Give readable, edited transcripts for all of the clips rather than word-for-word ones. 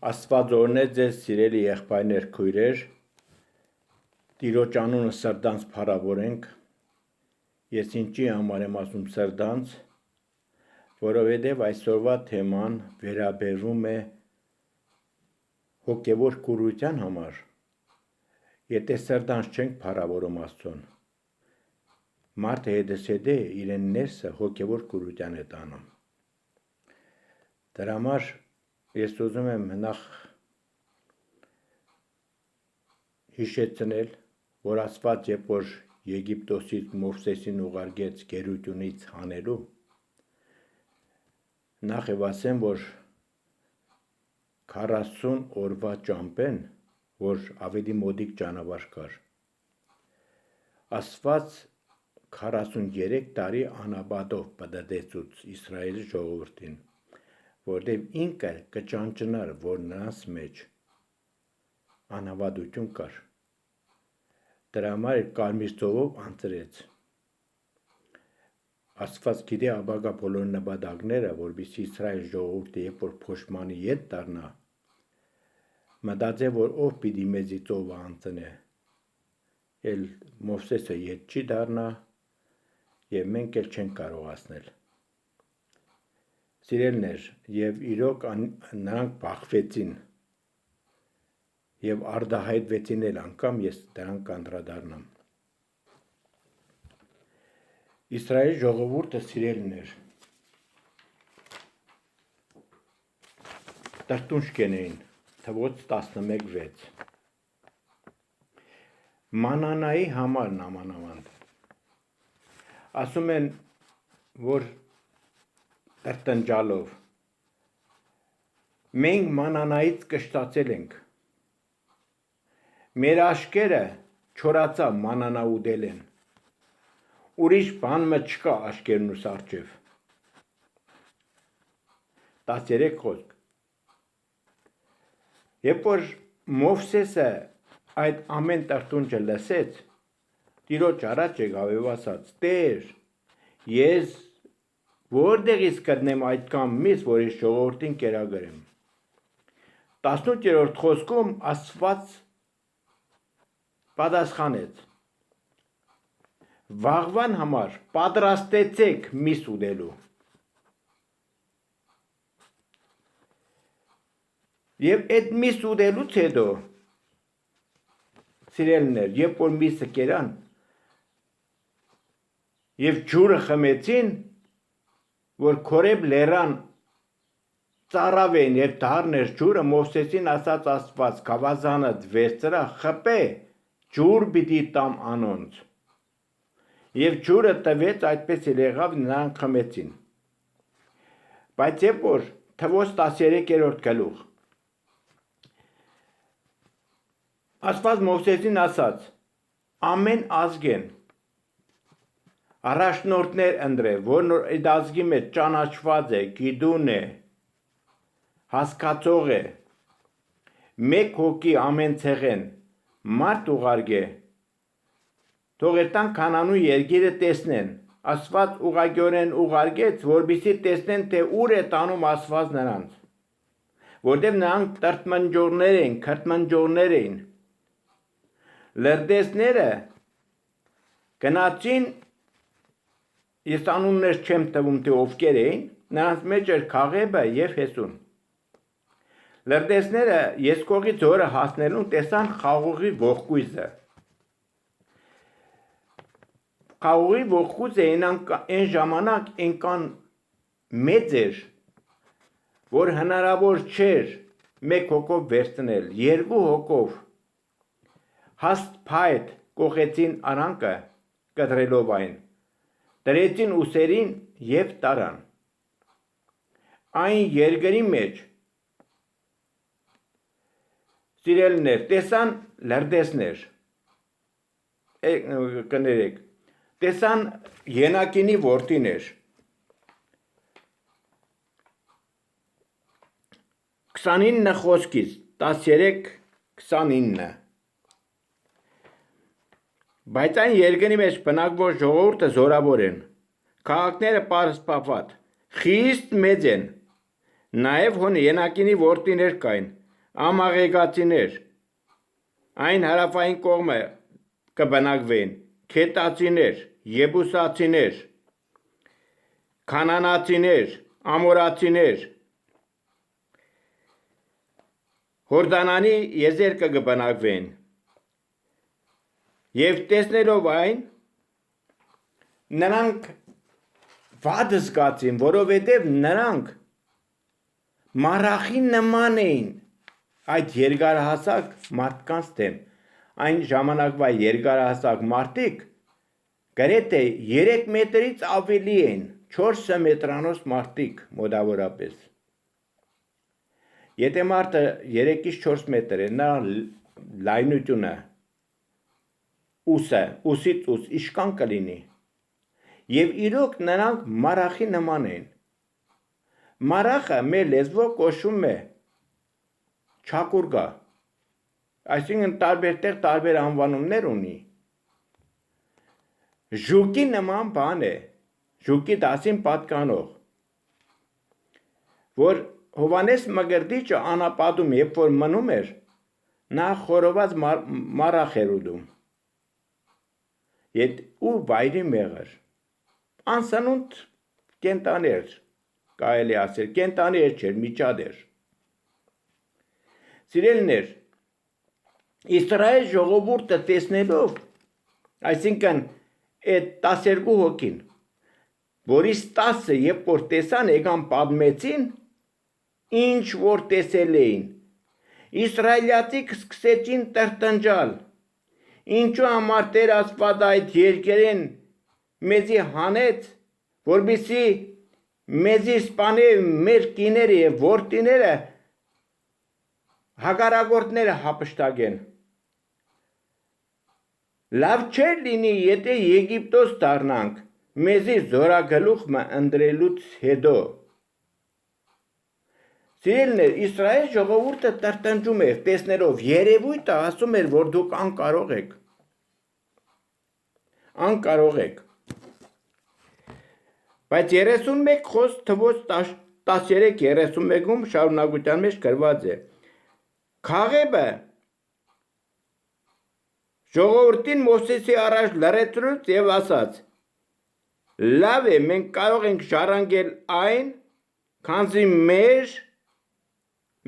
Աստված օրհնե ձեզ սիրելի եղբայրներ, քույրեր, Տիրոջ անունը սրտանց փառավորենք։ Ես ինչի համար եմ ասում սրտանց, որովհետև այսօրվա թեման վերաբերվում է հոգևոր կուրության համար։ Եթե սրտանց չենք փառավորում Աստծուն, մարդը հետզհետե իրեն ներսը հոգևոր կուրության է տանում։ Դրա համար ես ուզում եմ նախ հիշեցնել, որ Աստված երբ որ Եգիպտոսից Մովսեսին ուղարկեց գերությունից հանելու, նախ եւ ասեմ, որ 40 օրվա ճամփեն, որ ավելի մոդիկ ճանապարհ կար, Աստված 43 տարի անաբադով պատդեցուց Իսրայելի ժողովրդին, որտեղ ինքը կճանճնար, որ նրանց մեջ անհավատություն կար։ Դրա համար կարմիր ծովով անցրեց։ Աստված գիտի ապագա բոլոր նպատակները, որպեսզի Իսրայել ժողովուրդը երբ որ փոշմանի ետ դառնա, մտածե, որ ով պիտի մեզի ծովը անցնե։ Էլ Մովսեսը ետ չի դառնա եւ մենք էլ չենք կարող ասնել։ Սիրելիներ, եւ իրոք նրանք բախվեցին եւ արդահայտվեցին էլ անգամ ես դրանք անդրադառնամ։ Իսրայելի ժողովուրդը սիրելիներ տրտունջ կենեին թվոց 11:6 մանանայի համար նամանավանդ ասում են, որ տրտնջալով մենք մանանայից կշտացել ենք, մեր աշկերը չորացավ մանանա ուտել են, ուրիշ բան մը չկա աշկերնուս արջև։ 13 խոսք։ Երբ որ Մովսեսը այդ ամեն տրտունջը լսեց, Տիրոջ առաջ եկավ եւ ասաց. Տեր, ես որտեղից կդնեմ այդքան միս, որ ես ժողովրդին կերակրեմ։ 18-րդ խոսքում Աստված պատասխանեց. Վաղվան համար պատրաստեցեք միս ուտելու։ Եվ այդ միս ուտելուց հետո, սիրելիներ, երբ որ միսը կերան եւ ջուրը խմեցին, որ քորեբ լերան ծառավեն եւ դառներ ջուրը, Մովսեսին ասաց Աստված. «Գավազանդ վերցրա, խփե, ջուր պիտի տամ անոնց»։ Եվ ջուրը տվեց, այդպես էլ եղավ, նրանք խմեցին։ Բայց երբ որ թվոց 13-րդ գլուխ Աստված Մովսեսին ասաց. ամեն ազգեն առաջնորդներ ընտրե, որ այդ ազգի մեջ ճանաչված է, գիտուն է, հասկացող է, մեկ հոգի ամեն ցեղեն մարդ ուղարկե, թող երթան Քանանու երկիրը տեսնեն։ Աստված ուղղակիորեն ուղարկեց, որպեսզի տեսնեն, թե ուր է տանում Աստված նրանց, որտեղ նրանք տրտմնջողներ էին, քրտմնջողներ էին։ Լրտեսները գնացին, ես անուններ չեմ տվում, թե ովքեր էին, նրանց մեջ էր Քաղեբը եւ Հեսուն։ Լրտեսները Եսկողի ձորը հասնելուն տեսան խաղողի ողկույզը։ Խաղողի ողկույզը այն ժամանակ այնքան մեծ էր, որ հնարավոր չէր մեկ հոգով վերցնել, երկու հոգով հաստ փայտ կողեցին արանքը կտրելով այն, դրեցին ուսերին եւ տարան։ Այն երկրի մեջ սիրելիներ տեսան լրտեսներ, կներեք, տեսան Ենակինի որդիներ, 29 խոսքից 13-29 Բայց այն երկրի մեջ բնակվող ժողովուրդը զորավոր են, քաղաքները պարսպապատ, խիստ մեծ են, նաև հոն Ենակինի որդիներ կային, ամաղեգացիներ, այն հարավային կողմը կբնակվեն, քետացիներ, եբուսացիներ, քանանացիներ, ամորացիներ, Հորդանանի եզերքը կբնակվեն, և տեսնելով այն, նրանք վատ զգացին, որովհետև նրանք մարախի նման էին այդ երկարահասակ մարդկանց դեմ, այն ժամանակվա երկարահասակ մարդիկ գրեթե 3 մետրից ավելի են, 4 մետրանոց մարդիկ մոտավորապես, եթե մարդը 3-ից 4 մետր է, նա լայնությունը, ուսից ուս իշկան կլինի, և իրոք նրանք մարախի նման են, մարախը մեր լեզվով կոչվում է չակուրգա, այսինքն տարբեր տեղ տարբեր անվանումներ ունի, ժուկի նման բան է, ժուկի դասին պատկանող, որ Հովանես Մկրտիչը անապատում, երբ որ մնում էր, նա խորոված մարախ էր ուտում, ու վայրի մեղր, անսնունդ կենտանի էր, կարելի ասել, կենտանի էր չէր, միջատ էր, սիրելիներ, Իսրայել ժողովուրդը տեսնելով, այսինքն այդ 12 հոգին, որից 10-ը երբ որ տեսան եկան պատմեցին, ինչ որ տեսել էին, իսրայելացիք սկսեցին տրտնջալ, ինչու համար Տեր Աստված այդ երկերեն մեզի հանեց, որպեսզի մեզի սպանե մեր կիները և որդիները հակառակորդները հափշտակեն, լավ չէր լինի, եթե Եգիպտոս դառնանք, մեզի զորագլուխը ընտրելուց հետո, Սիրելիներ, Իսրայել ժողովուրդը տրտնջում էր, տեսնելով, երևույթը ասում էր, որ դուք անկարող եք, բայց 31 խոսք թվոց 13-31-ում շարունակության մեջ գրված է, Քաղեբը ժողովրդին Մովսեսի առաջ լռեցրուց և ասաց, լավ է, մենք կարող ենք ժառանգել այն, քանզի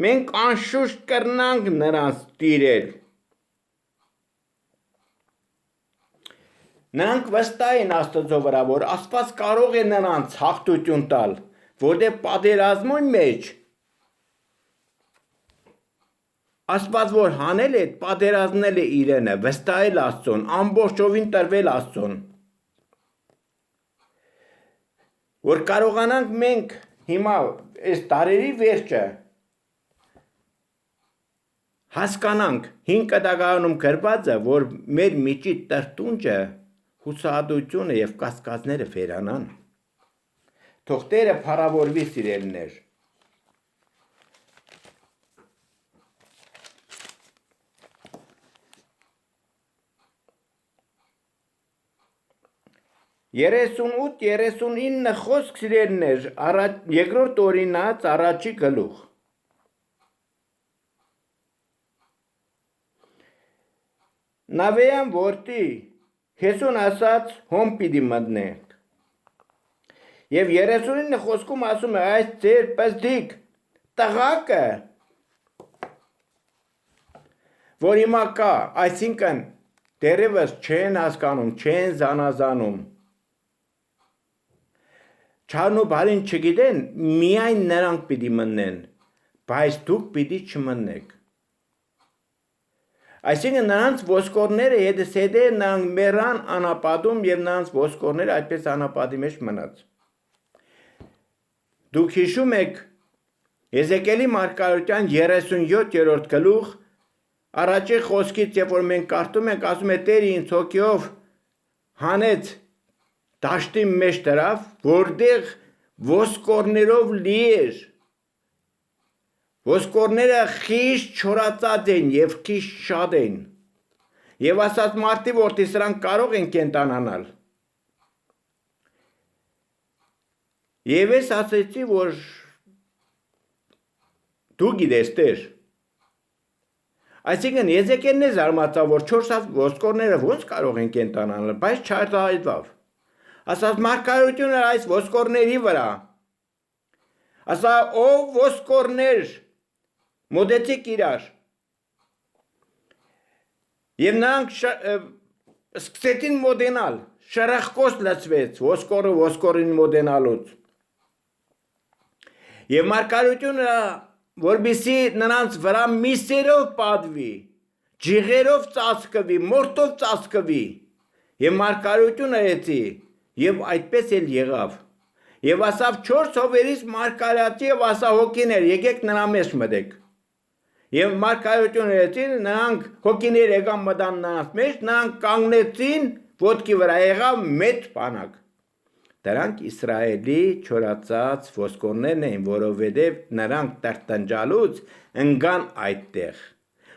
մենք անշուշտ կրնանք նրանց տիրել։ Նրանք վստահ են Աստծո վրա, որ Աստված կարող է նրանց հաղթություն տալ, որտեղ պատերազմի մեջ Աստված որ հանել է, պատերազմնել է իրենը, վստահել Աստծուն, ամբողջովին տրվել Աստծուն, որ կարողանանք մենք հիմա այս տարերի վերջը հասկանանք 5 կտակարանում գրվածը, որ մեր միջի տրտունջը, հուսահատությունը և կասկածները վերանան, թող Տերը փառավորվի սիրելիներ, Երեսունութ 39 խոսք սիրելիներ, երկրորդ օրինաց առաջի գլուխ, Նավեյան որդի Հեսուն ասաց հոմ պիտի մտնենք, և 39 խոսքում ասում է այս ձեր պզդիկ տղակը, որ հիմա կա, այսինքն դերևս չեն հասկանում, չեն զանազանում, չարն ու բարին չգիտեն, միայն նրանք պիտի մտնեն, բայց դուք պիտի չմտնեք, այսինքն նրանց ոսկորները հետը նրանք մեռան անապատում և նրանց ոսկորները այդպես անապատի մեջ մնաց, դուք հիշում եք Եզեկիելի մարգարեության 37-րդ գլուխ, առաջի խոսքից, երբ որ մենք կարդում ենք, ասում է Տերը ինձ հոգիով հանեց դաշտի մեջ դրավ, որտեղ ոսկորներով լի էր, ոսկորները խիստ չորացած են և խիստ շատ են, և ասաց մարդի որդի սրանք կարող են կենտանանալ, և ես ասեցի, որ դու գիտես Տեր, Այսինքն Եզեկիելն է զարմացավ, որ 4 ոսկորները ոնց կարող են կենտանալ, բայց չարտահայտվավ։ Ասաց մարգարեությունը այս ոսկորների վրա։ Ասա ով ոսկորներ մոտեցիկ իրար։ Եվ նրանք սկսեցին մոտենալ, շրախկոց լցվեց ոսկորը ոսկորին մոտենալուց։ Եվ մարգարեությունը, որպեսզի նրանց վրա միսերով պատվի, ջիղերով ծածկվի, մորթով ծածկվի, եւ մարգարեությունը էցի, եւ այդպես էլ եղավ։ Եվ ասավ 4 հովերից մարգարեացի եւ ասա հոգիներ, եկեք նրա մեջ մտեք։ Եվ մարգարեությունը էցին, նրանք հոգիներ եկան մտան նրանց մեջ, նրանք կանգնեցին ոտքի վրա, եղավ մեծ բանակ։ Դրանք Իսրայելի չորացած ոսկորներն էին, որովհետև նրանք տրտնջալուց ընկան այդտեղ։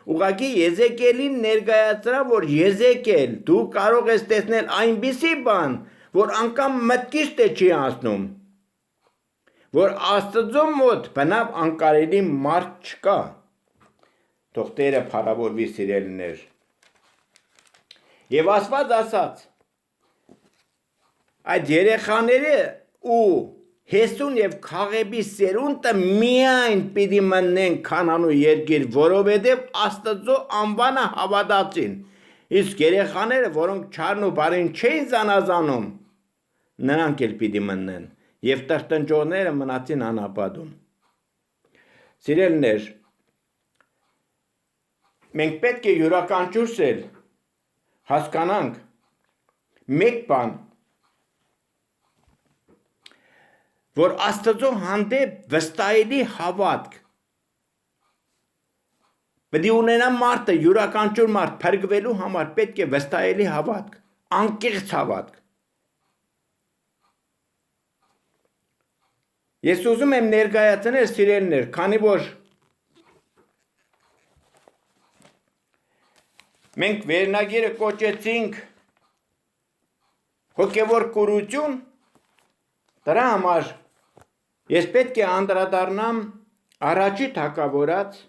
Ուղղակի Եզեկիելին ներկայացրա, որ Եզեկիել, դու կարող ես տեսնել այնպիսի բան, որ անգամ մտքից չի անցնում, որ Աստծո մոտ բնավ անկարելի մարդ չկա։ Թող Տերը փառավորվի սիրելիներ։ Եվ Աստված ասաց. այդ երեխաները ու Հեսուն եւ Քաղեբի սերունդը միայն պիտի մտնեն Քանանու երկիր, որովհետեւ Աստծո անվանը հավատացին։ Իսկ երեխաները, որոնք չարն ու բարին չէին զանազանում, նրանք էլ պիտի մտնեն եւ տրտնջողները մնացին անապատում։ Սիրելիներ, մենք պետք է յուրաքանչյուրս էլ հասկանանք մեկ բան, որ Աստծո հանդեպ վստահելի հավատք պետք է ունենա մարդը, յուրաքանչյուր մարդ փրկվելու համար պետք է վստահելի հավատք, անկեղծ հավատք։ Ես ուզում եմ ներկայացնել սիրելիներ, քանի որ մենք վերնագիրը կոչեցինք հոգևոր կուրություն, դրա համար ես պետք է անդրադառնամ առաջի թագավորած,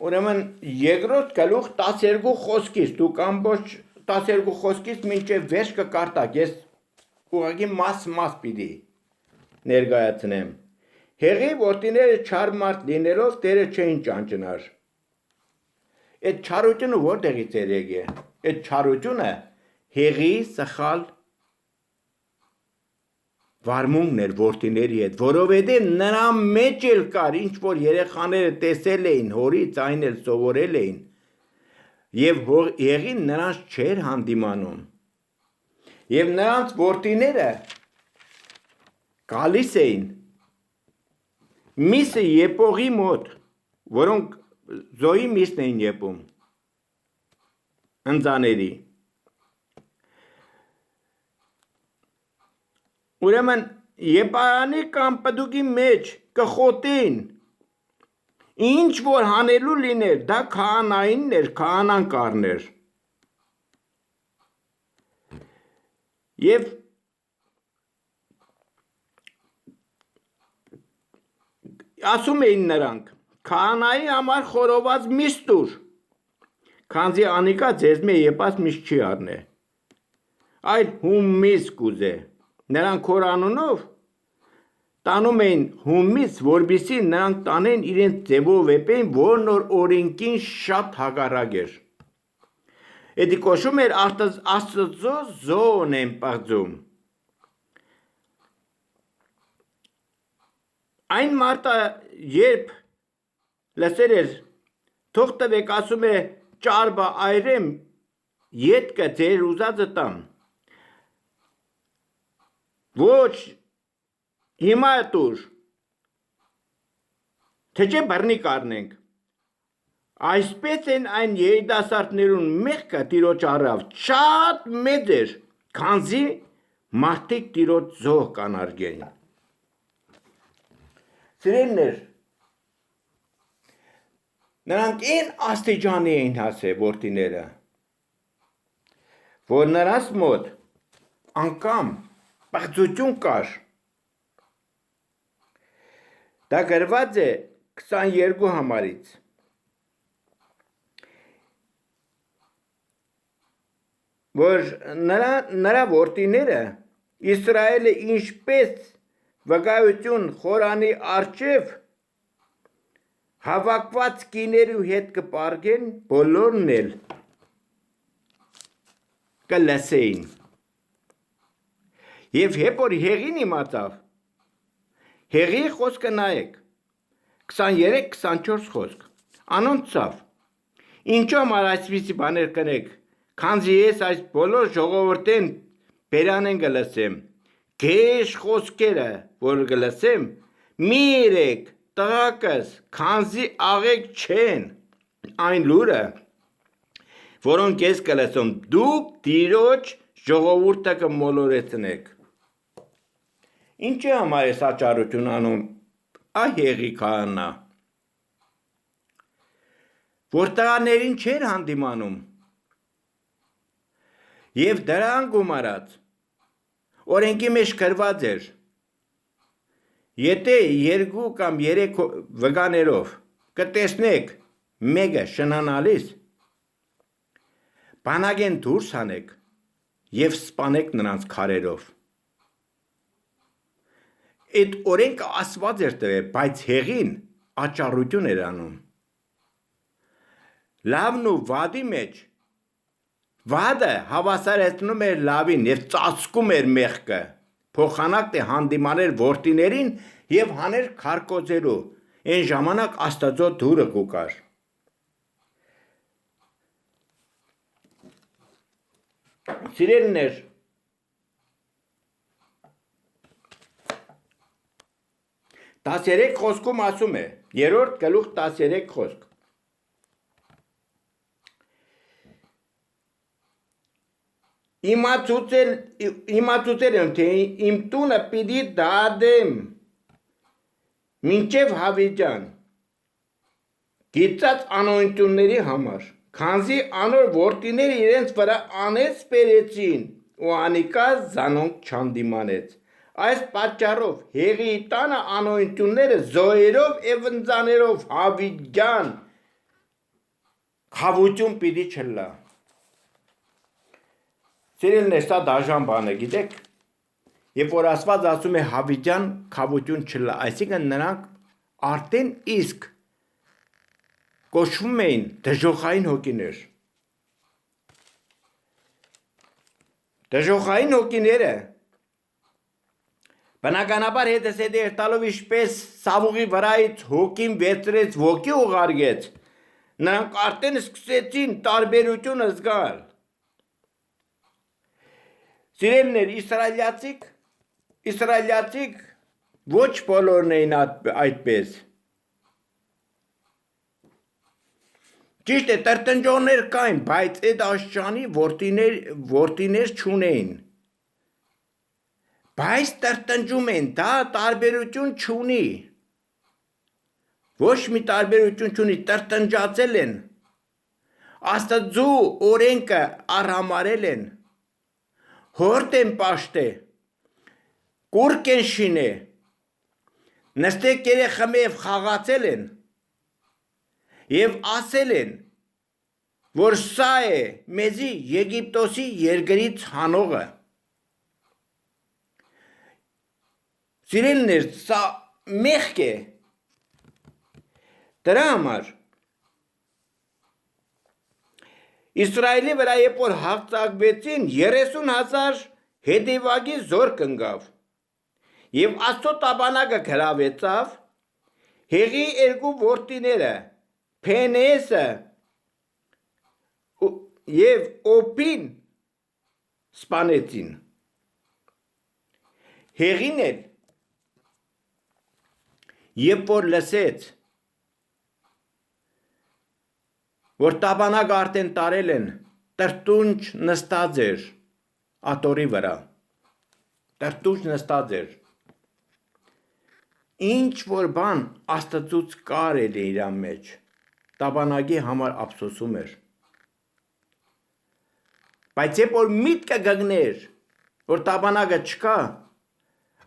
ուրեմն երկրորդ գլուխ 12 խոսքից, դուք ամբողջ 12 խոսքից մինչև վերջ կկարտակ, ես ուղղակի մաս պիտի ներկայացնեմ։ Հեղի որդիները չար մարդ լինելով Տերը չէին ճանճնար։ Այդ չարությունը որտեղից էր եկել։ Այդ չարությունը Հեղի սխալ վարմունքն էր որդիների հետ, որովհետև նրա մեջ էլ կար, ինչ որ երեխաները տեսել էին հորից, այն էլ սովորել էին, եւ Հեղին նրանց չէր հանդիմանում։ Եվ նրանց որդիները գալիս էին միսը եփողի մոտ, որոնք զոհի միսն էին եփում, ընձաների։ Ուրեմն եփարանի կամ պդուկի մեջ կխոտին, ինչ որ հանելու լիներ, դա քահանայինն էր, քահանան կառներ։ Եվ ասում էին նրանք, քահանայի համար խորոված միս տուր, քանզի անիկա ձեզմե եփած միս չի առնե, այլ հումմիս կուզե։ Նրանք քոր անունով տանում էին հումից, որպեսզի նրանք տանեն իրենց ձևով եփեն, որ նոր օրենքին շատ հակառակ էր։ Էդի կոչում էր Աստծո զոհն են պղծում։ Այն մարդը, երբ լսեր էր, թող տվեք, ասում է, ճարբը այրեմ, ետքը ձեր ուզածը տամ։ Ոչ, հիմա տուր, թե չէ բռնի կառնենք։ Այսպես են այն երիտասարդներուն մեղքը Տիրոջ առավ, շատ մեծ էր, քանզի մարդիկ Տիրոջ զոհ կանարգեն։ Սիրելիներ, նրանք այն աստիճանի էին հասել որդիները, որ նրանց մոտ անգամ պղծություն կար։ Դա գրված է 22 համարից։ որ նրա որդիները Իսրայելը ինչպես վկայություն խորանի առջև հավաքված կիներու հետ կպարգեն, բոլորն էլ կլսեին։ Եվ հեպ որ Հեղին իմացավ, Հեղի խոսքը նայեք, 23-24 խոսք, անոնցավ, ինչու համար այսպիսի բաներ կնեք, քանզի ես այս բոլոր ժողովրդեն բերանեն կլսեմ, գեշ խոսքերը, որ կլսեմ, մի երեք, տղակս, քանզի աղեք չեն, այն լուրը, որոնք ես կլսում, դուք տիրոջ ժողովուրդը կմոլորեցնեք։ Ինչի համար ես աճարություն անում, Հեղի քահանա, որ տղաներին չէր հանդիմանում, և դրան գումարած, օրենքի մեջ գրված էր, եթե 2 կամ 3 վկաներով կտեսնեք մեկը շնանալիս, բանակեն դուրս հանեք և սպանեք նրանց քարերով։ Այդ օրենքը ասված էր տվել, բայց Հեղին աճառություն էր անում։ Լավն ու վադի մեջ վադը հավասարեցնում էր լավին և ծածկում էր մեղքը, փոխանակ թե հանդիմաներ որդիներին և հաներ քարկոծելու, այն ժամանակ Աստծո դուրը կուկար։ Սիրելիներ, 13 խոսքում ասում է, 3-րդ գլուխ 13 խոսք, իմացուցել եմ, թե իմ տունը պիտի դադեմ մինչև հավիճան, գիծած անօնտունների համար, քանզի անոր որդիները իրենց վրա անեց բերեցին ու անիկա զանոնք չանդիմանեց։ Այս պատճառով Հեղի տանը անօնտունները զոհերով և ընձաներով հավիճան խավություն պիտի չլա։ Սիրելիներ, սա դաժան բան է, գիտեք, երբ որ Աստված ասում է հավիճան խավություն չլա, այսինքն նրանք արդեն իսկ կոչվում էին դժոխային հոգիներ։ Դժոխային հոգիները բնականաբար հետզհետե երթալով ինչպես սավուղի վրայից հոգին վերցրեց ոգի ուղարկեց, նրանք արդեն սկսեցին տարբերությունը զգալ։ Սիրելիներ, իսրայելացիք ոչ բոլորն էին այդպես։ Ճիշտ է, տրտնջոններ կային, բայց այդ աշճանի որդիներ չունեին։ Բայց տրտնջում են, դա տարբերություն չունի։ Ոչ մի տարբերություն չունի, տրտնջացել են։ Աստծո օրենքը արհամարել են։ Հորդ են պաշտե, կուրկ են շինե, նստեք երեխամի և խաղացել են, և ասել են, որ սա է մեզի Եգիպտոսի երկրից հանողը։ Սիրելիներ, սա մեղք է։ Դրա համար Իսրայելի վրա երբ որ հարձակվեցին 30,000 հետևակի զորք ընկավ և Աստծո տաբանակը գրավեցավ, Հեղի 2 որդիները Փենեսը և Օփին սպանեցին։ Հեղին էլ երբ որ լսեց, որ տաբանակ արդեն տարել են, տրտունջ նստած էր աթոռի վրա, տրտունջ նստած էր, ինչ որ բան Աստծուց կար էր իր մեջ, տաբանակի համար ափսոսում էր, բայց երբ որ միտքը գգներ, որ տաբանակը չկա,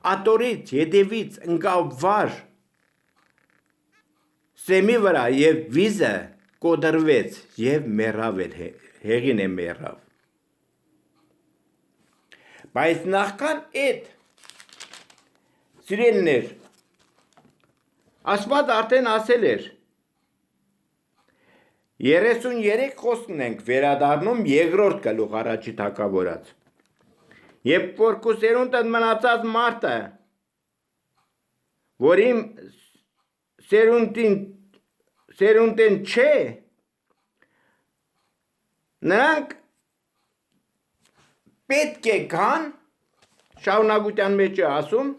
աթոռից ետևից ընկավ վար սեմի վրա և վիզը կոտրվեց և մեռավ էլ, Հեղին է մեռավ։ Բայց նախքան այդ սիրելիներ, Աստված արդեն ասել էր 33 խոսքն ենք վերադառնում երկրորդ գլուխ առաջի թագավորած։ Երբ որ քո սերունդը մնացած մարդը, որ իմ սերունդին չէ, նրանք պետք է գան, շարունակության մեջ է ասում,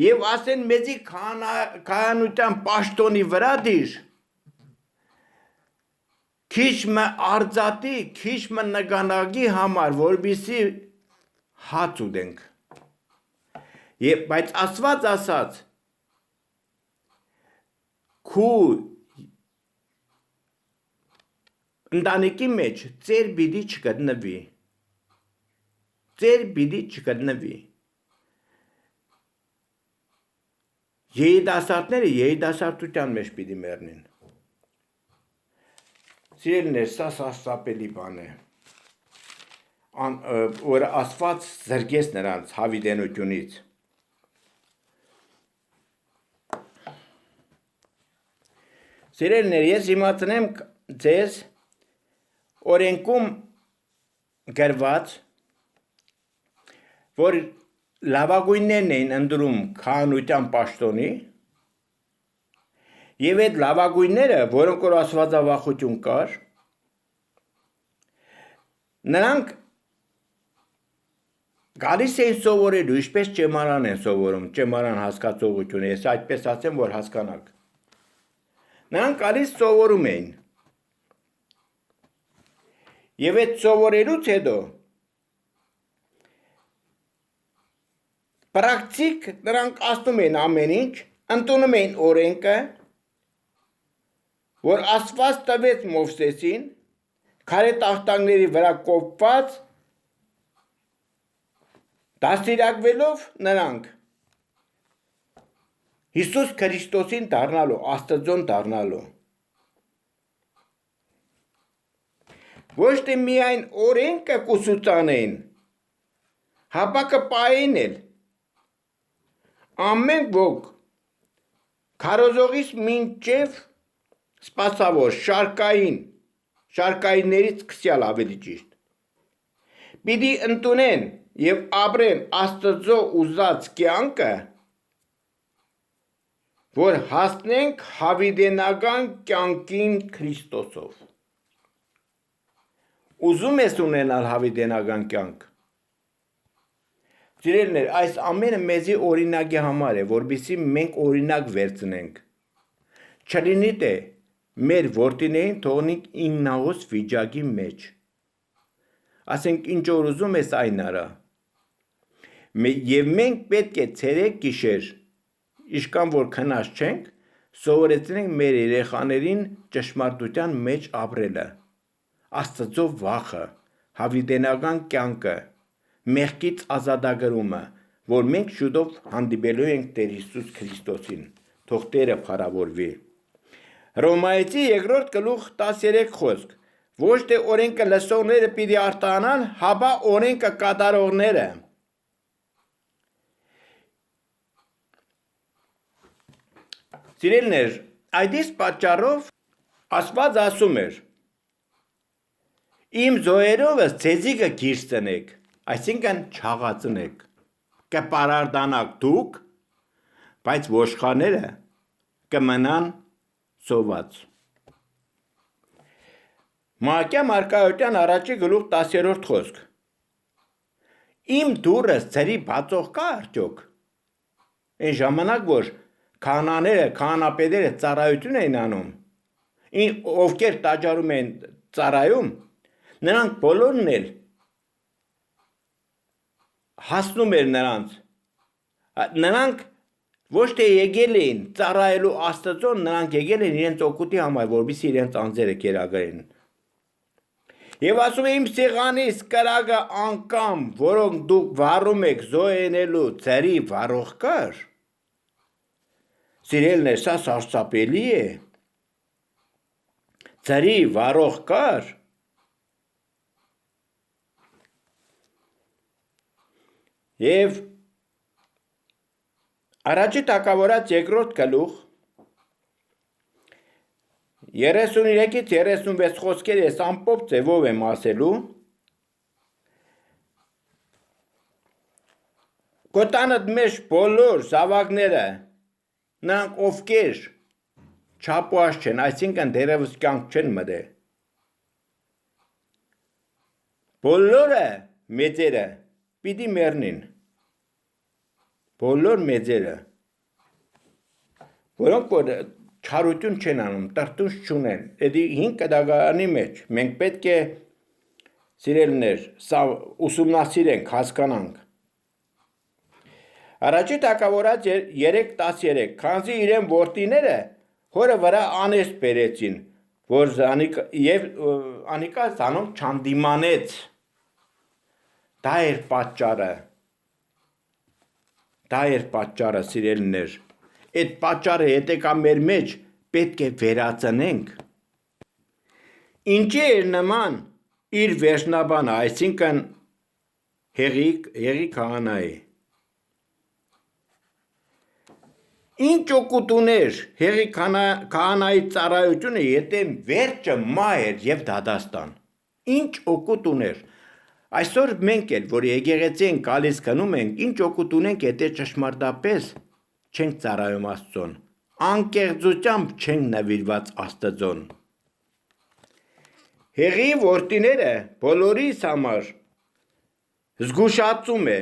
եւ ասեն մեզի քահանության պաշտոնի վրա դիր, քիչմը արձատի, քիչմը նգանագի համար, որբիսի հաց ուտենք։ Եվ բայց Աստված ասաց, քու ընտանիքի մեջ ծեր բիդի չգտնվի։ Ծեր բիդի չգտնվի։ Երիտասարդները երիտասարդության մեջ պիտի մեռնին։ Սիրելիներ, սա սարսափելի բան է։ Որ Աստված զրկեց նրանց հավիտենությունից։ Սիրելիներ, ես իմացնեմ ձեզ օրենքում գրված, որ լավագույններն էին ընտրում քահանության պաշտոնի, եւ այդ լավագույնները, որոնք որ աստվածավախություն կար, նրանք գալիս էին սովորելու, ինչպես ճեմարան են սովորում, ճեմարան հասկացողությունը, ես այդպես ասեմ, որ հասկանաք։ Նրանք գալիս սովորում էին։ Եվ այդ սովորելուց հետո պրակտիկ նրանք ասում են ամեն ինչ, ընդունում են օրենքը, որ Աստված տվեց Մովսեսին, քարե տախտակների վրա կոպված, դաստիարակվելով նրանք Հիսուս Քրիստոսին դառնալու, Աստծուն դառնալու։ Ոչ թե միայն օրենքը կուսուցանեն, հապա կպային էլ։ Ամեն ոք քարոզողից մինչև սպասավոր շարքայիններից սկսյալ ավելի ճիշտ։ Պիտի ընդունեն եւ ապրեն Աստծո ուզած կյանքը, որ հասնենք հավիտենական կյանքին Քրիստոսով։ Ուզում ես ունենալ հավիտենական կյանք։ Սիրելիներ, այս ամենը մեզի օրինակի համար է, որպեսզի մենք օրինակ վերցնենք։ Չլինի թե մեր որդիներին թողնենք ինքնահոս վիճակի մեջ։ Ասենք ինչ որ ուզում ես այն արա։ Եվ մենք պետք է ցերեկ գիշեր, իշքան որ քնած չենք, սովորեցնենք մեր երեխաներին ճշմարտության մեջ ապրելը։ Աստծո վախը, հավիտենական կյանքը, մեղքից ազատագրումը, որ մենք շուտով հանդիպելու ենք Տեր Հիսուս Քրիստոսին, թող Տերը փառավորվի։ Հռոմայեցի 2-րդ գլուխ 13 խոսք, ոչ թե օրենքը լսողները պիտի արտանան, հապա օրենքը կատարողները։ Սիրելիներ, այդպես պատճառով Աստված ասում էր. Իմ զոհերովս ձեզի կգիրծնեք, այսինքն չաղացնեք, կպարարտանաք դուք, բայց ոշխարները կմնան սոված։ Մակյա մարգարեության առաջի գլուխ 10-րդ խոսք։ Իմ դուրս ձերի բացող կա արդյոք։ Այն ժամանակ, որ քահանաները, քահանապետերը ծառայություն էին անում, ովքեր տաճարում են ծառայում, նրանք բոլորն էլ հասնում էր նրանք ոչ թե եկել էին ծառայելու Աստծուն, նրանք եկել են իրենց օգուտի համար, որպեսզի իրենց անձերը կերակրեն։ Եվ ասում է իմ սեղանիս կրակը անգամ, որոնք դուք վառում եք զոհենելու ձերի վառող կար։ Սիրելիներ, սա սարսափելի է։ Ձերի վառող կար։ Եվ առաջի թագավորաց երկրորդ գլուխ 33-ից 36 խոսքեր ես ամպոպ ձևով եմ ասելու Կոտանդ մեջ բոլոր զավակները նրանք ովքեր չափուած չեն, այսինքն դերևս կյանք չեն մտել բոլորը մեծերը պիտի մեռնին բոլոր մեծերը որոնք որ չարություն չեն անում, տրտունջ չունեն, էդի 5 կդագարանի մեջ, մենք պետք է սիրելներ, սա ուսումնասիրենք, հասկանանք։ Առաջի թագավորաց 3:13, քանզի իրեն որդիները հորը վրա անես բերեցին, որ եւ անիկա զանոնք չանդիմանեց։ Դա էր պատճառը, սիրելներ։ Այդ պատճառը հետեկա մեր մեջ պետք է վերածնենք։ Ինչի էր նման իր վերջնաբանը, այսինքն Հեղի քահանայի։ Ինչ օգուտ ուներ Հեղի քահանայի ծառայությունը, եթե վերջը մահեր եւ դադաստան։ Ինչ օգուտ ուներ։ Այսօր մենք էլ, որ եկեղեցի ենք գալիս գնում ենք, ինչ օգուտ ունենք, եթե ճշմարտապես չենք ծառայում Աստծուն, անկեղծությամբ չենք նվիրված Աստծուն։ Հեղի որդիները բոլորիս համար զգուշացում է,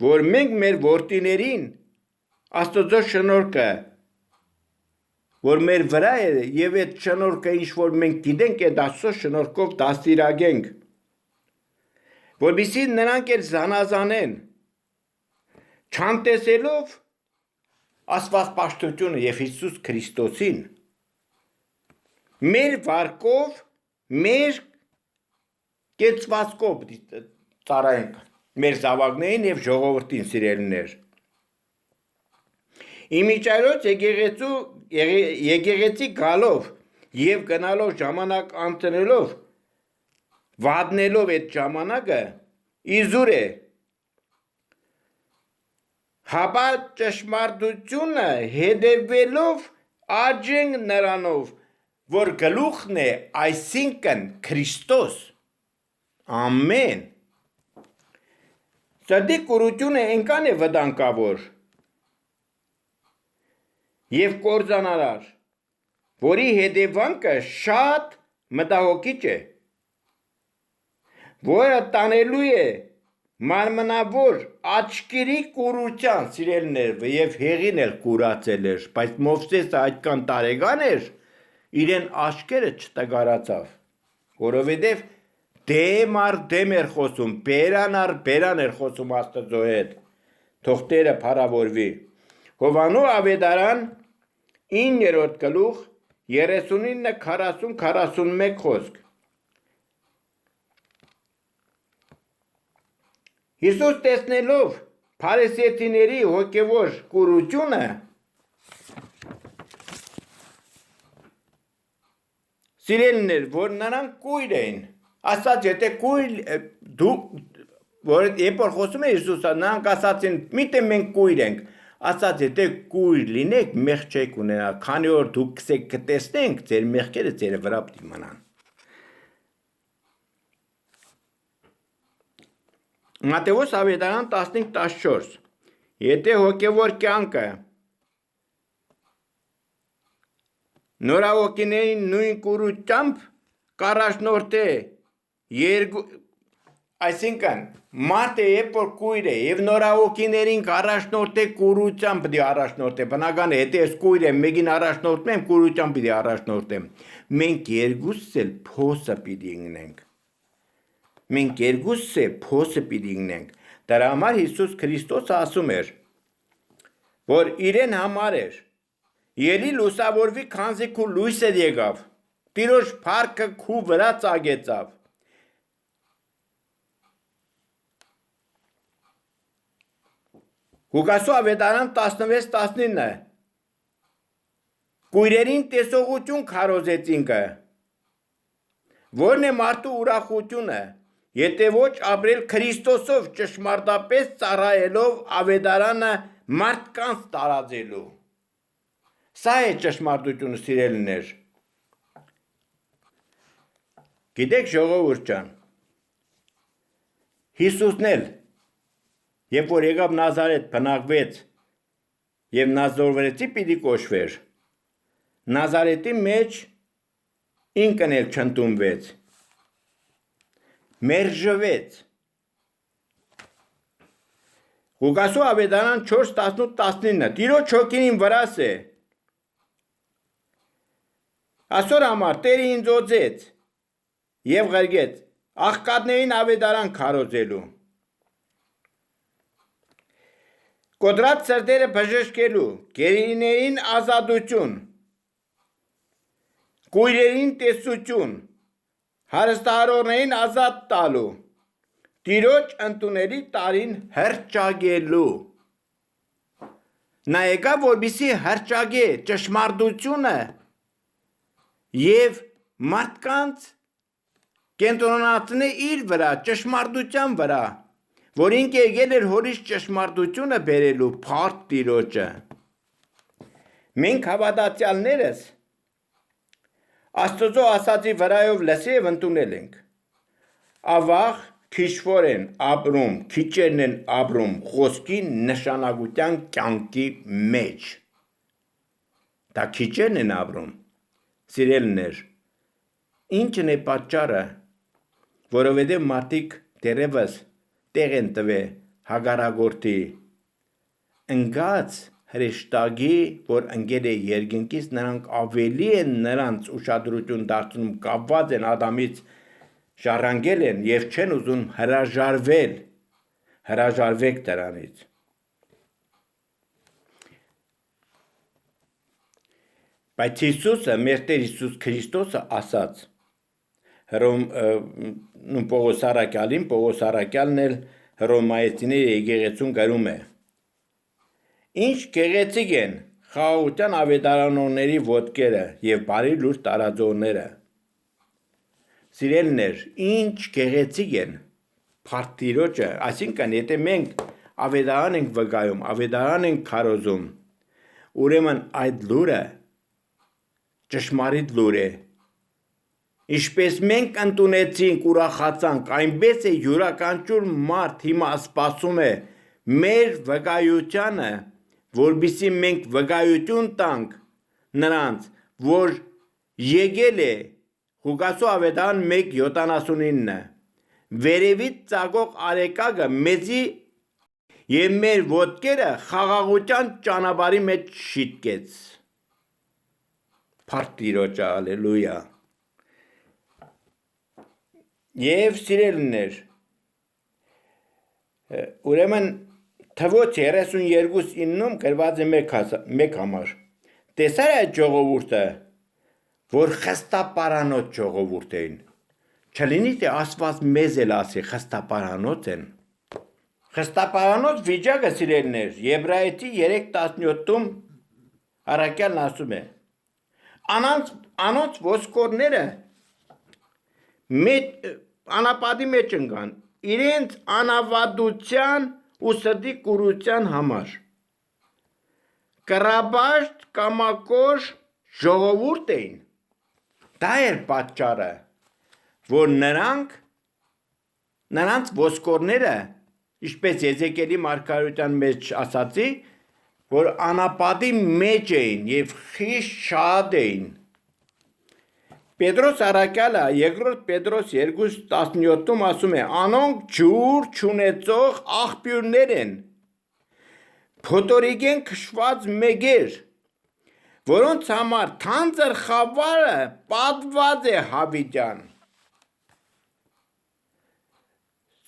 որ մենք մեր որդիներին Աստծո շնորհքը, որ մեր վրա է եւ այդ շնորհքը ինչ որ մենք գիտենք, այդ Աստծո շնորհքով դաստիարակենք, որովհետեւ նրանք էլ զանազանեն չանտեսելով Աստվածպաշտությունը եւ Հիսուս Քրիստոսին մեր վարկով, մեր կեցվածքով ծառայենք մեր զավակներին եւ ժողովրդին սիրելիներ։ Իմիջայլոց եկեղեցի գալով եւ գնալով ժամանակ անցնելով վադնելով այդ ժամանակը իզուր է Հապա ճշմարտությունը հետևելով աճենք նրանով, որ գլուխն է, այսինքն Քրիստոս։ Ամեն։ Սրտի կուրությունը այնքան է վտանգավոր եւ կործանարար, որի հետևանքը շատ մտահոգիչ է, որը տանելու է մարմնավոր աչքերի կուրության սիրելներ եւ հեղին էլ կուրացել էր, բայց Մովսեսը այդքան տարեկան էր, իրեն աչքերը չտգարացավ, որովհետեւ դեմ առ դեմ էր խոսում, բերան առ բերան էր խոսում Աստծո հետ, թող Տերը փառավորվի։ Հովանու ավետարան 9-րդ գլուխ 39-40-41 խոսք Հիսուս տեսնելով փարիսեցիների հոգևոր կուրությունը սիրելիներ, որ նրանք կույր էին, ասաց եթե կույր դու որ երբ որ խոսում է Հիսուսը, նրանք ասացին միտե մենք կույր ենք, ասաց եթե կույր լինեք, մեղք չեք ունենա, քանի որ դուք կտեսնենք, ձեր մեղքերը ձեր վրա պիտի մնան։ Մատթեոս ավետարան 15-14 Եթե հոգևոր կյանքը նորահոգիներին նույն կուրությամբ կառաջնորդե այսինքն մարդը երբ որ կույր է եւ նորահոգիներին կառաջնորդե կուրությամբ պիտի առաջնորդե բնական է եթե ես կույր եմ մեկին առաջնորդում եմ կուրությամբ պիտի առաջնորդեմ մենք երկուսս էլ փոսը պիտի ինգնենք Մենք երկուսս է փոսը պիտի ինգնենք դրա համար Հիսուս Քրիստոսը ասում էր որ իրեն համար էր Ելի լուսավորվի քանզի քու լույսը եկավ Տիրոջ փառքը քու վրա ծագեցավ Ղուկասու ավետարան 16-19 Կույրերին տեսողություն քարոզեցինքը Որն է մարդու ուրախությունը եթե ոչ ապրել Քրիստոսով ճշմարտապես ծառայելով ավետարանը մարդկանց տարածելու։ Սա է ճշմարտությունը, սիրելիներ։ Գիտեք, ժողովուրդ ջան, Հիսուսն էլ, երբ որ եկավ Նազարեթ, բնակվեց եւ Նազորվեցի պիտի կոչվեր, Նազարեթի մեջ ինքն էլ չընդունվեց, մերժվեց։ Ղուկասու ավետարան 4:18-19 Տիրոջ հոգին վրաս է։ Այսօր համար Տերը ինձ օձեց եւ ղրգեց աղքատներին ավետարան քարոզելու, կոտրած սրտերը բժշկելու, գերիներին ազատություն, կույրերին տեսություն, հարստահարողներին ազատ տալու, Տիրոջ ընդունելի տարին հռչակելու։ Նա եկավ, որպեսզի հռչակե ճշմարտությունը եւ մարդկանց կենտրոնացնե իր վրա, ճշմարտության վրա, որ ինքը եկել էր հորից ճշմարտությունը բերելու փառք Տիրոջը։ Մենք հավատացյալներս Աստծո ասածի վրայով լսել ընդունել ենք։ Ավաղ քիչվոր են ապրում, քիչերն են ապրում խոսքի նշանակության կյանքի մեջ։ Դա քիչերն են ապրում, սիրելիներ։ Ինչն է պատճառը, որովհետև մարդիկ դեռևս տեղ են տվել հագարագործի ընկած հրեշտակի, որ ընկել է երկնքից, նրանք ավելի են նրանց ուշադրություն դարձնում, կապված են Ադամից շարժանգել են եւ չեն ուզում հրաժարվել, հրաժարվեք դրանից։ Բայց Հիսուսը, մեր Տեր Հիսուս Քրիստոսը ասաց, Պողոս Առաքյալն էլ Հռոմայեցիների եկեղեցուն գրում է. Ինչ գեղեցիկ են խաղաղության ավետարանողների ոտքերը եւ բարի լույս տարածողները։ Սիրելիներ, ինչ գեղեցիկ են փառք Տիրոջը, այսինքն եթե մենք ավետարան ենք վկայում, ավետարան ենք քարոզում, ուրեմն այդ լուրը ճշմարիտ լուր է։ Ինչպես մենք ընդունեցինք, ուրախացանք, այնպես է յուրաքանչյուր մարդ հիմա սպասում է մեր վկայությանը, որպեսզի մենք վկայություն տանք նրանց, որ եկել է Ղուկասու ավետարան 1:79 վերևից ծագող արեկակը մեզի եւ մեր ոտքերը խաղաղության ճանապարհի մեջ շիտկեց։ Փառք Տիրոջը, ալելույա։ Եվ սիրելիներ, ուրեմն Թվոց 32:9-ում գրված է մեկ համար։ Տեսա՞ր այդ ժողովուրդը, որ խստապարանոց ժողովուրդ էին։ Չլինի թե Աստված մեզ էլ ասի խստապարանոց են։ Խստապարանոց վիճակը, սիրելիներ, Եբրայեցի 3:17-ում առաքյալն ասում է. Անոնց ոսկորները անապատի մեջ ընկան, իրենց անավատության ու սրտի կուրության համար։ Կռաբաշտ կամակոր ժողովուրդ էին։ Դա էր պատճառը, որ նրանց ոսկորները, ինչպես Եզեկիելի մարգարեության մեջ ասացի, որ անապատի մեջ էին եւ խիստ շատ էին։ Պետրոս առաքյալը երկրորդ Պետրոս 2:17-ում ասում է. անոնք ջուր չունեցող աղբյուրներ են, փոթորիկեն քշված մեգեր, որոնց համար թանձր խավարը պատված է հավիտյան։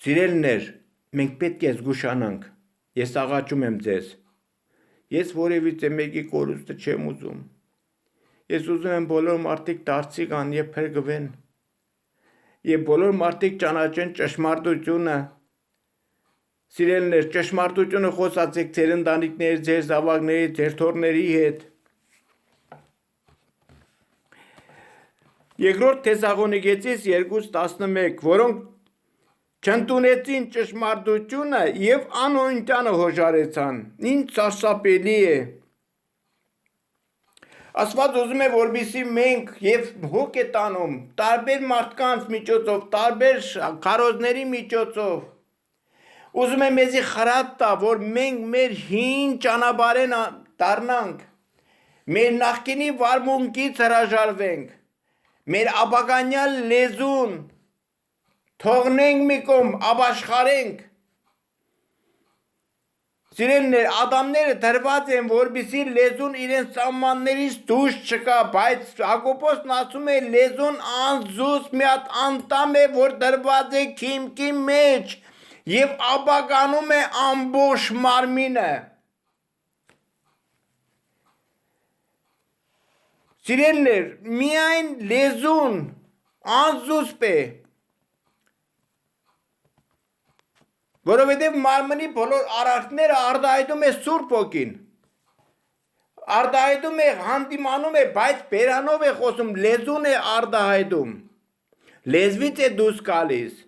Սիրելիներ, մենք պետք է զգուշանանք։ Ես աղաչում եմ ձեզ։ Ես որևիցե մեկի կորուստը չեմ ուզում։ Ես ուզում եմ բոլոր մարդիկ դարձի գան եւ փրկվեն։ Եվ բոլոր մարդիկ ճանաչեն ճշմարտությունը։ Սիրելիներ, ճշմարտությունը խոսացեք ձեր ընտանիքների, ձեր զավակների, ձեր թոռների հետ։ Երկրորդ Թեսաղոնիկեցիս 2:11, որոնք չընդունեցին ճշմարտությունը եւ անօնտյանը հոժարեցան։ Ինչ սարսափելի է։ Աստված ուզում է, որպեսզի մենք եւ հոգ է տանում տարբեր մարդկանց միջոցով, տարբեր քարոզների միջոցով։ Ուզում է մեզի խրատ տա, որ մենք մեր հին ճանապարհեն դառնանք, մեր նախկինի վարմունքից հրաժարվենք, մեր ապագանյալ լեզուն թողնենք մի կողմ, ապաշխարենք։ Սիրելիներ, ադամները դրված են, որպեսզի լեզուն իրենց սահմաններից դուրս չգա, բայց Հակոբոսն ասում է, լեզուն անզուս մի հատ անդամ է, որ դրված է քիմքի մեջ եւ ապագանում է ամբողջ մարմինը։ Սիրելիներ, միայն լեզուն անզուսպ է, որովհետև մարմնի բոլոր արարքները արտահայտում է Սուրբ Հոգին, արտահայտում է, հանդիմանում է, բայց բերանով է խոսում, լեզուն է արտահայտում, լեզվից է դուրս գալիս։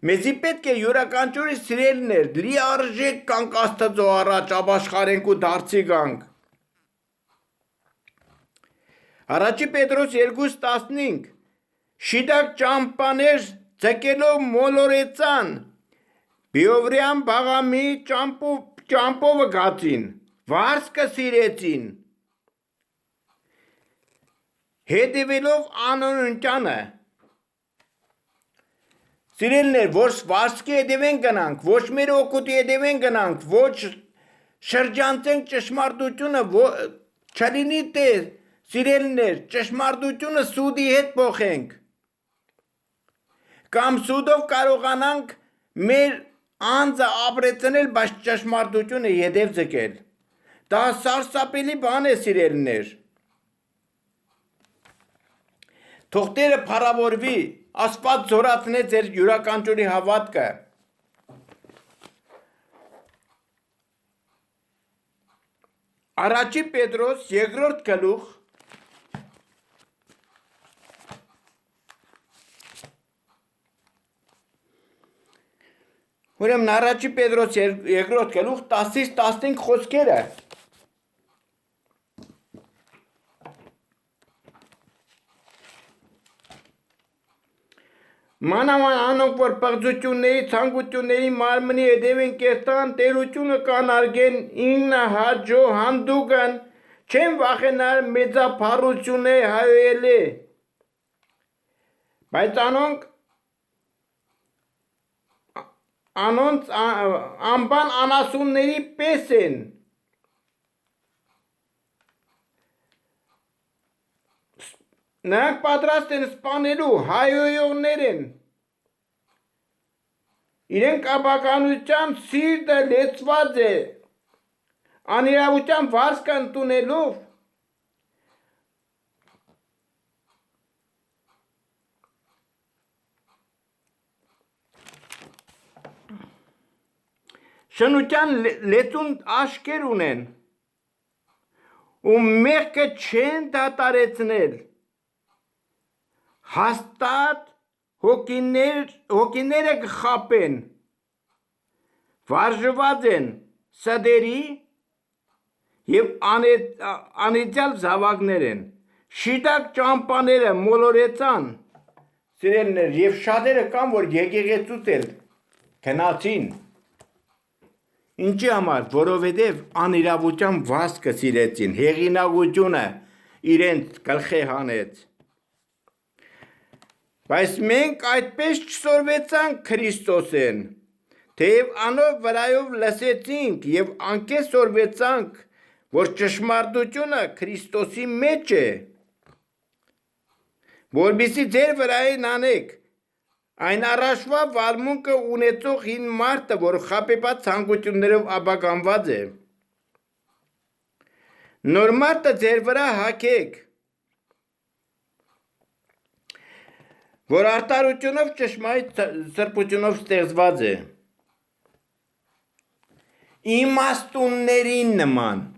Մեզի պետք է յուրաքանչյուրի սիրելիներ լիարժեք կանք Աստծո առաջ, ապաշխարենք ու դարձի գանք։ Առաջի Պետրոս 2:15 շիտակ ճամփաներ ձգելով մոլորեցան, բիովրյան բաղամի ճամփովը գացին, վարսկը սիրեցին, հետևելով անօնտյանը։ Սիրելիներ, ոչ վարսկի հետևեն գնանք, ոչ մեր օգուտի հետևեն գնանք, ոչ շրջանցենք ճշմարտությունը, չլինի թե սիրելիներ, ճշմարտությունը սուդի հետ փոխենք, կամ սուդով կարողանանք մեր անձը ապրեցնել, բայց ճշմարտությունը հետև ձգել։ Դա սարսափելի բան է, սիրելիներ։ Թող Տերը փառավորվի, Աստված զորացնե ձեր յուրաքանչյուրի հավատքը։ Առաջի Պետրոս 2-րդ գլուխ Ուրեմն առաջի Պետրոս 2-րդ գլուխ 10-ից 15 խոսքերը։ Մանավանդ անոնք, որ պղծությունների, ցանկությունների մարմնի հետևեն կերտան, տերությունը կանարգեն, ինքնահաճո հանդուգն, չեն վախենալ մեծափառությունը հայոյելի, բայց անոնց անբան անասունների պես են, նրանք պատրաստ են սպանելու, հայոյողներ են, իրենք ապականության սիրտը լեցված է, անիրավության վարձքը ընդունելով, շնության լեցուն աշկեր ունեն, ու մեղքը չեն դատարեցնել, հաստատ հոգիները կխապեն, վարժված են սդերի և անիծյալ զավակներ են, շիտակ ճամփաները մոլորեցան, սիրելիներ, և շատերը կան, որ եկեղեցուց էլ գնացին, ինչի համար, որովհետև անիրավության վազքը սիրեցին, հեղինակությունը իրենց գլխի հանեց։ Բայց մենք այդպես չսորվեցանք Քրիստոսեն, թեև անով վրայով լսեցինք և անկես սորվեցանք, որ ճշմարտությունը Քրիստոսի մեջ է, որպեսզի ձեր վրային անեք, այն առաջվա վարմունքը ունեցող հին մարդը, որ խաբեբաց ցանկություններով ապականված է, նոր մարդը ձեր վրա հագեք, որ արդարությունով ճշմարիտ սրբությունով ստեղծված է, իմաստուններին նման,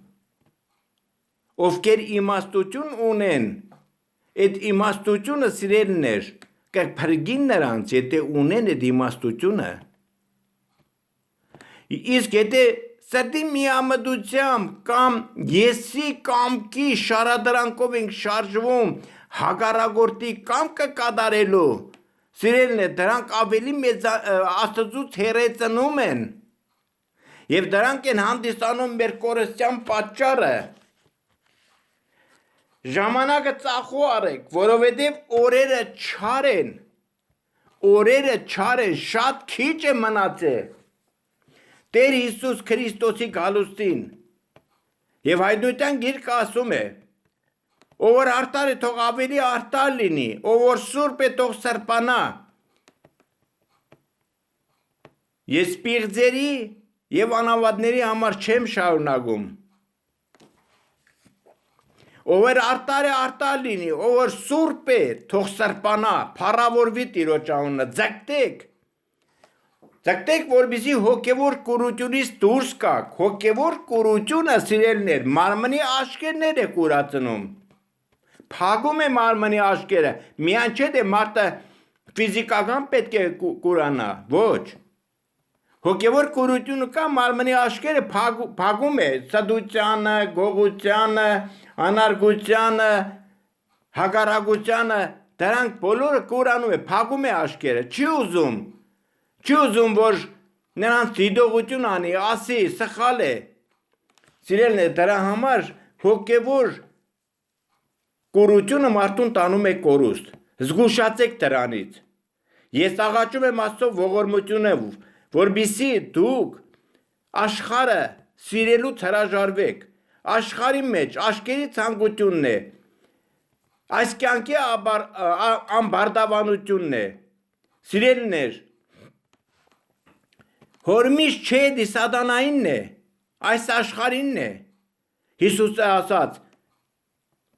ովքեր իմաստություն ունեն, այդ իմաստությունը սիրելիներ, կփրկին նրանց, եթե ունեն այդ իմաստությունը։ Իսկ եթե սրտի միամտությամբ կամ եսի կամքի շարադրանքով ենք շարժվում հակառակորդի կամքը կատարելու, սիրելն է, դրանք ավելի մեծ Աստծուց հեռացնում են եւ դրանք են հանդիսանում մեր կորստյան պատճառը։ Ժամանակը ծախու արեք, որովհետև օրերը չար են, շատ քիչ է մնացել Տեր Հիսուս Քրիստոսի գալուստին։ Եվ Հայտնության գիրքը ասում է. ով որ արդար է, թող ավելի արդար լինի, ով որ սուրբ է, թող սրբանա։ Ես պիղձերի եւ անավատների համար չեմ շարունակում։ Ով որ արդար է, արդար լինի, ով որ սուրբ է, թող սրբանա, փառավորվի Տիրոջ անունը, ձգտեք, որպեսզի հոգևոր կուրությունից դուրս գաք, հոգևոր կուրությունը սիրելիներ, մարմնի աշկերներ է կուրացնում, փակում է մարմնի աշկերը, միայն չէ թե մարդը ֆիզիկական պետք է կուրանա, ոչ, հոգևոր կուրությունը կա մարմնի աշկերը փակում է, սդությանը, գողությանը, անարգությանը, հակառակությանը, դրանք բոլորը կուրանում է, փակում է աշկերը, չի ուզում, որ նրանց դիտողություն անի, ասի, սխալ է, սիրելն է, դրա համար հոգևոր կուրությունը մարդուն տանում է կորուստ, զգուշացեք դրանից, ես աղաչում եմ Աստծո ողորմությունով, որպեսզի դուք աշխարհը սիրելուց հրաժարվեք, աշխարհի մեջ աշկերի ցանկությունն է, այս կյանքի ամբարտավանությունն է, սիրելիներ, հորմիշ չէ դի սատանայինն է, այս աշխարհինն է, Հիսուսը ասաց,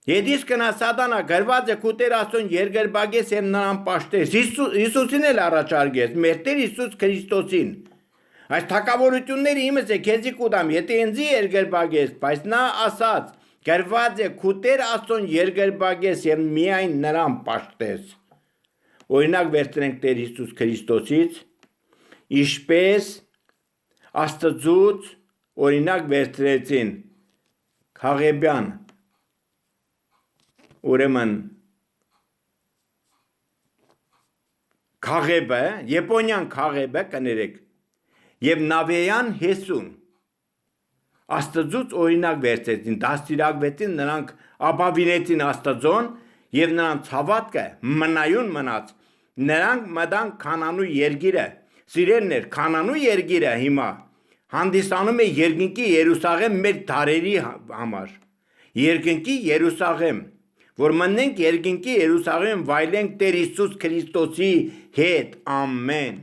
Եդիս կնա սատանա գրված է քուտեր Աստծուն երկրպագես եւ նրան պաշտես, Հիսուսին էլ առաջարկեց, մեր Տեր Հիսուս Քրիստոսին, այս թակավորությունները իմս է քեզի կուտամ, եթե ինձի երկրպագես, բայց նա ասաց, գրված է քուտեր Աստծուն երկրպագես եւ միայն նրան պաշտես, օրինակ վերցնենք Տեր Հիսուս Քրիստոսից, ինչպես Աստծուց օրինակ վերցրեցին Քաղեբյան, ուրեմն Քաղեբը, Եփոնյան Քաղեբը կներեք, եւ Նավեյան Հեսուն Աստծուց օրինակ վերցրեցին, դաստիարակվեցին, նրանք ապավինեցին Աստծուն եւ նրանց հավատքը մնայուն մնաց, նրանք մտան Քանանու երկիրը, սիրելիներ, Քանանու երկիրը հիմա հանդիսանում է երկնքի Երուսաղեմ մեր դարերի համար, երկնքի Երուսաղեմ, որ մնենք երկնքի Երուսաղեմ վայելենք Տեր Հիսուս Քրիստոսի հետ, ամեն։